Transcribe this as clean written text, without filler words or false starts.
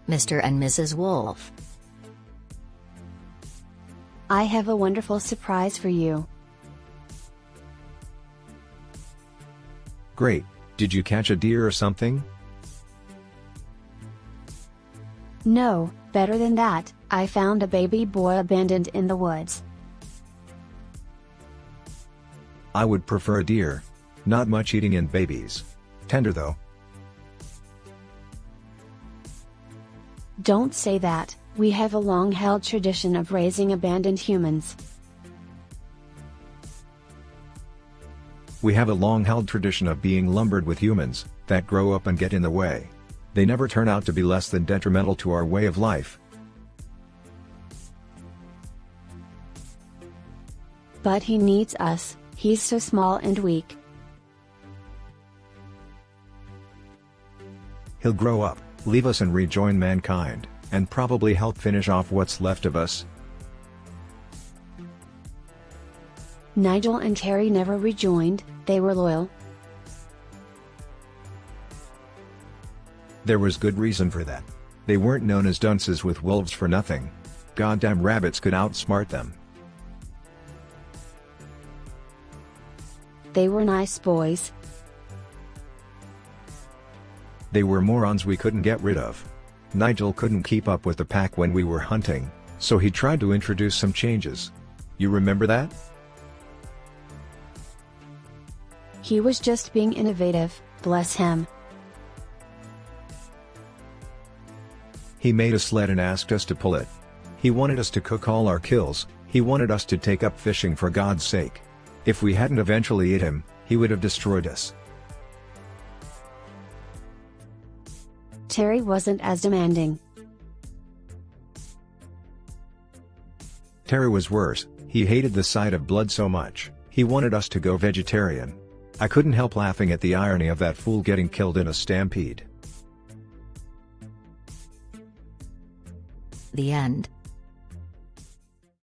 Mr. and Mrs. Wolf. I have a wonderful surprise for you. Great, did you catch a deer or something? No, better than that, I found a baby boy abandoned in the woods. I would prefer a deer. Not much eating in babies. Tender though. Don't say that, we have a long-held tradition of raising abandoned humans. We have a long-held tradition of being lumbered with humans that grow up and get in the way. They never turn out to be less than detrimental to our way of life. But he needs us, he's so small and weak. He'll grow up, leave us and rejoin mankind, and probably help finish off what's left of us. Nigel and Terry never rejoined, they were loyal. There was good reason for that. They weren't known as dunces with wolves for nothing. Goddamn rabbits could outsmart them. They were nice boys. They were morons we couldn't get rid of. Nigel couldn't keep up with the pack when we were hunting, so he tried to introduce some changes. You remember that? He was just being innovative, bless him. He made a sled and asked us to pull it. He wanted us to cook all our kills, he wanted us to take up fishing for God's sake. If we hadn't eventually ate him, he would have destroyed us. Terry wasn't as demanding. Terry was worse, he hated the sight of blood so much, he wanted us to go vegetarian. I couldn't help laughing at the irony of that fool getting killed in a stampede. The end.